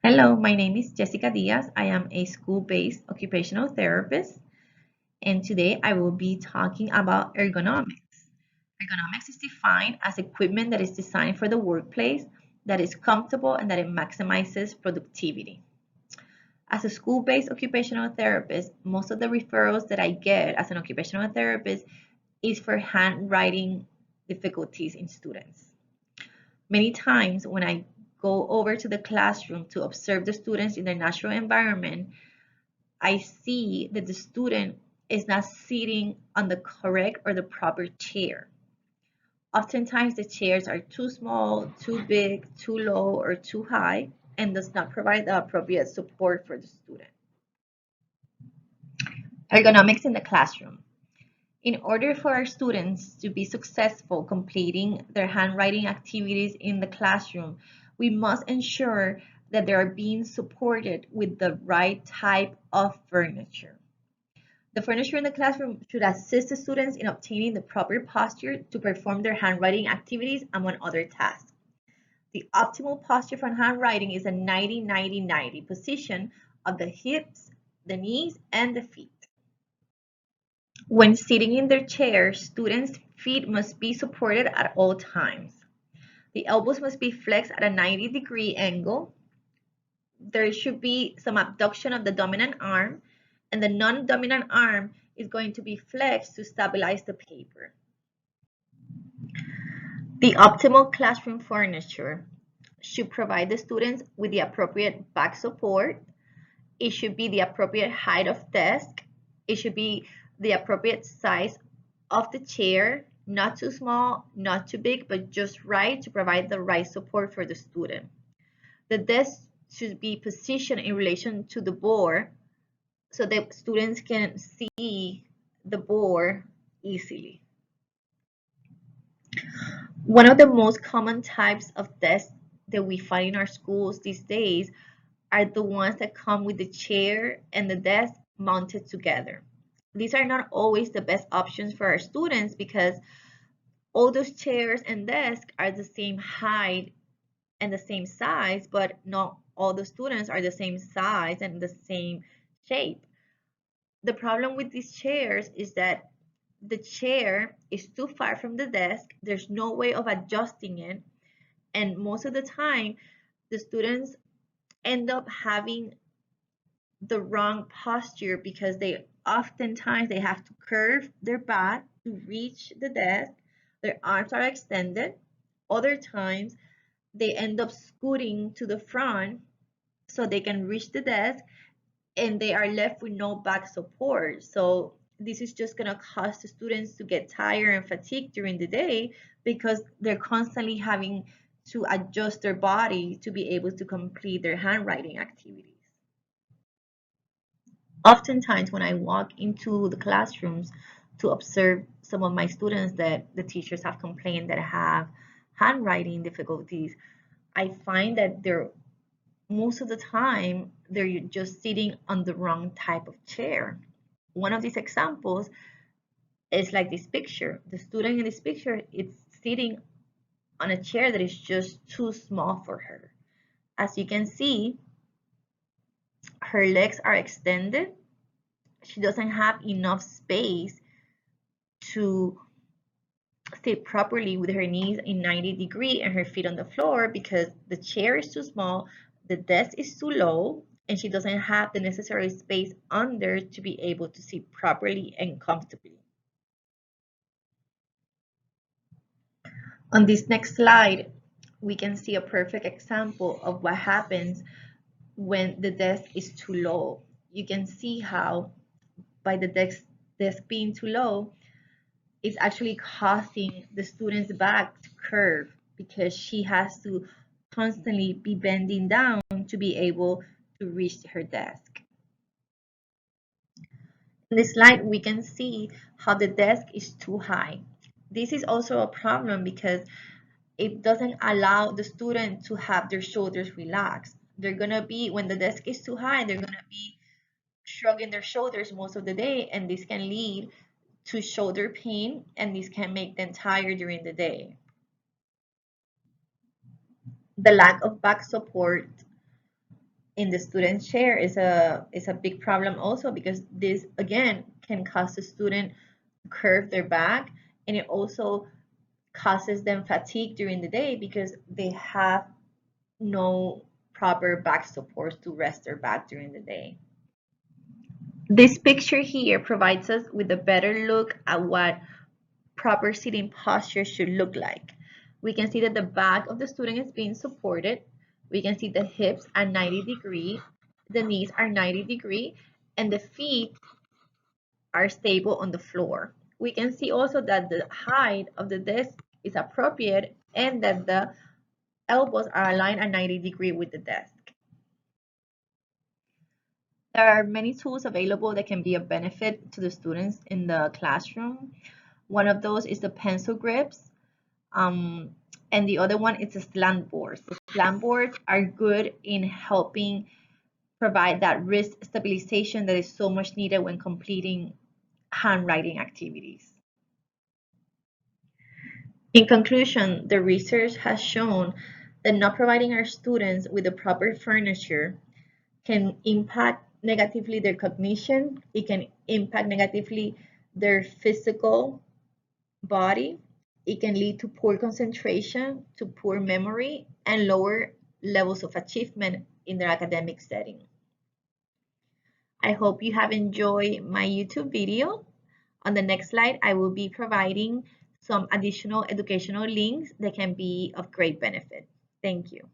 Hello, my name is Jessica Diaz. I am a school-based occupational therapist, and today I will be talking about ergonomics. Ergonomics is defined as equipment that is designed for the workplace, that is comfortable, and that it maximizes productivity. As a school-based occupational therapist, most of the referrals that I get as an occupational therapist is for handwriting difficulties in students. Many times when I go over to the classroom to observe the students in their natural environment, I see that the student is not sitting on the correct or the proper chair. Oftentimes the chairs are too small, too big, too low, or too high, and does not provide the appropriate support for the student. Ergonomics in the classroom. In order for our students to be successful completing their handwriting activities in the classroom, we must ensure that they are being supported with the right type of furniture. The furniture in the classroom should assist the students in obtaining the proper posture to perform their handwriting activities among other tasks. The optimal posture for handwriting is a 90-90-90 position of the hips, the knees, and the feet. When sitting in their chair, students' feet must be supported at all times. The elbows must be flexed at a 90-degree angle. There should be some abduction of the dominant arm, and the non-dominant arm is going to be flexed to stabilize the paper. The optimal classroom furniture should provide the students with the appropriate back support. It should be the appropriate height of desk. It should be the appropriate size of the chair, not too small, not too big, but just right to provide the right support for the student. The desk should be positioned in relation to the board so that students can see the board easily. One of the most common types of desks that we find in our schools these days are the ones that come with the chair and the desk mounted together. These are not always the best options for our students because all those chairs and desks are the same height and the same size, but not all the students are the same size and the same shape. The problem with these chairs is that the chair is too far from the desk. There's no way of adjusting it. And most of the time, the students end up having the wrong posture because they have to curve their back to reach the desk. Their arms are extended. Other times, they end up scooting to the front so they can reach the desk, and they are left with no back support. So this is just going to cause the students to get tired and fatigued during the day because they're constantly having to adjust their body to be able to complete their handwriting activities. Oftentimes when I walk into the classrooms to observe some of my students that the teachers have complained that have handwriting difficulties, I find that most of the time they're just sitting on the wrong type of chair. One of these examples is like this picture. The student in this picture is sitting on a chair that is just too small for her. As you can see, her legs are extended. She doesn't have enough space to sit properly with her knees in 90 degree and her feet on the floor because the chair is too small, the desk is too low, and she doesn't have the necessary space under to be able to sit properly and comfortably. On this next slide, we can see a perfect example of what happens when the desk is too low. You can see how by the desk being too low, it's actually causing the student's back to curve because she has to constantly be bending down to be able to reach her desk. In this slide, we can see how the desk is too high. This is also a problem because it doesn't allow the student to have their shoulders relaxed. They're gonna be, when the desk is too high, they're gonna be shrugging their shoulders most of the day, and this can lead to shoulder pain, and this can make them tired during the day. The lack of back support in the student chair is a big problem also, because this again can cause the student to curve their back, and it also causes them fatigue during the day because they have no proper back supports to rest their back during the day. This picture here provides us with a better look at what proper sitting posture should look like. We can see that the back of the student is being supported. We can see the hips are 90 degree, the knees are 90 degree, and the feet are stable on the floor. We can see also that the height of the desk is appropriate and that the elbows are aligned at 90 degree with the desk. There are many tools available that can be of benefit to the students in the classroom. One of those is the pencil grips, um, and the other one is the slant boards. The slant boards are good in helping provide that wrist stabilization that is so much needed when completing handwriting activities. In conclusion, the research has shown that not providing our students with the proper furniture can impact negatively their cognition, it can impact negatively their physical body, it can lead to poor concentration, to poor memory, and lower levels of achievement in their academic setting. I hope you have enjoyed my YouTube video. On the next slide, I will be providing some additional educational links that can be of great benefit. Thank you.